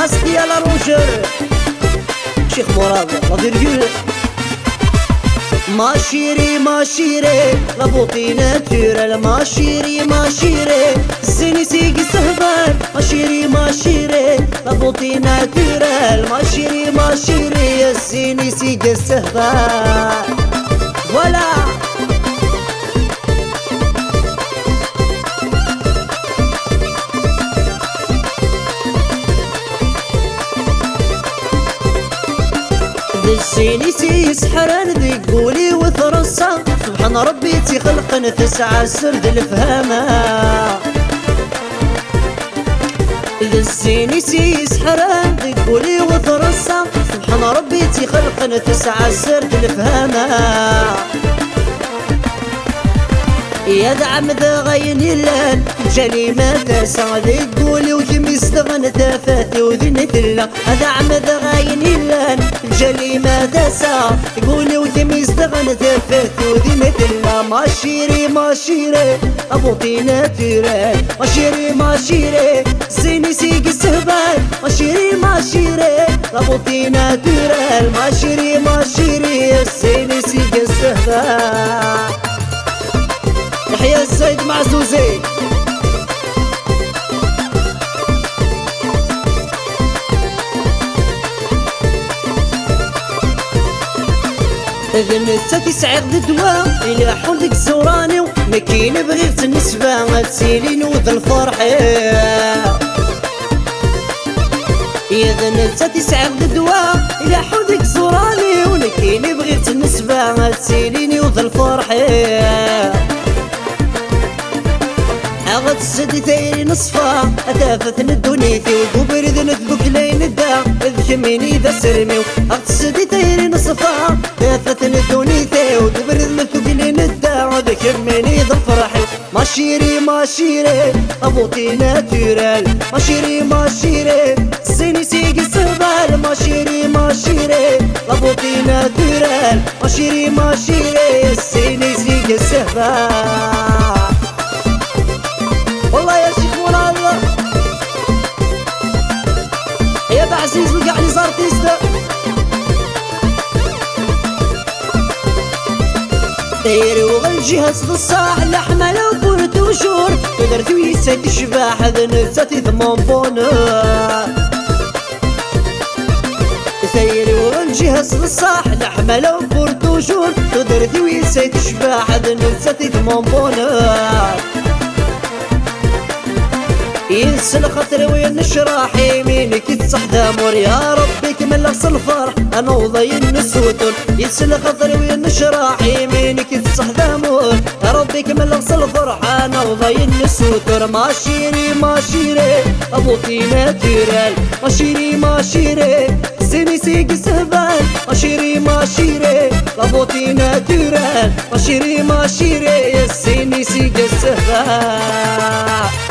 Asti à la rongeur Cheikh Mourad la virgule Ma chérie, la beauté naturelle Ma chérie, زيني سيقي سهبان Ma chérie, la beauté naturelle Ma chérie, زيني سيقي سهبان Voilà الزيني يسحران ذي قولي وثرصا سبحان ربي تخلق نفس عسرد الفهامة الزيني يسحران ذي قولي وثرصا سبحان ربي تخلق نفس عسرد الفهامة يا دعم ذا غين اللان جاني ما تسع ذي قولي وكمي استغنى تافاتي وذي نتلا دعم ذا غين اللان جاني ما تسع قولي وكمي استغنى تافاتي وذي نتلا ما شيري أبوطي ناتورال ما شيري زيني سيقي السهبان ما شيري أبوطي ناتورال ما شيري زيني سيقي السهبان يحيى السيد معزوزي إذن الساتي سعيد الدواء إلى حولك زوراني ومكين بغيت النسبة تسيلين وذ الفرح إذن الساتي سعيد الدواء إلى حولك زوراني ومكين بغيت النسبة تسيلين وذ الفرح أغد السدي ثيري نصفا أدافت ندونيتي وقبر ذي نذبك لين الدا إذ كميني ذا سرميو أغد السدي ثيري نصفا أدافت ندونيتي وقبر ذي نذبك لين الدا إذ كميني ذا فرحي ما شيري أبوطي ناتورال ما شيري زيني سيقي السهبال ما شيري أبوطي ناتورال ما شيري زيني سيقي السهبال والله يا شيخ مراد يا بعزيز وقع لي صار تيستا داير وغالجهاز بالصاح لحمة لو بورت وشور قدرت ويسات الشباح هذا نفساتي ثمان بونر داير وغالجهاز بالصاح لحمة لو بورت وشور قدرت ويسات الشباح هذا نفساتي ثمان بونر ينسى خاطري وين نشرح يمينك تصح دامور يا ربي كمل اغسل الفرح انا وضاين السوتر ينسى خاطري وين نشرح يمينك تصح دامور يا ربي كمل اغسل الفرح انا وضاين السوتر ما شيري ابوطي ناتورال ما شيري زيني سيقي سهبان ما شيري ابوطي ناتورال ما شيري زيني سيقي سهبان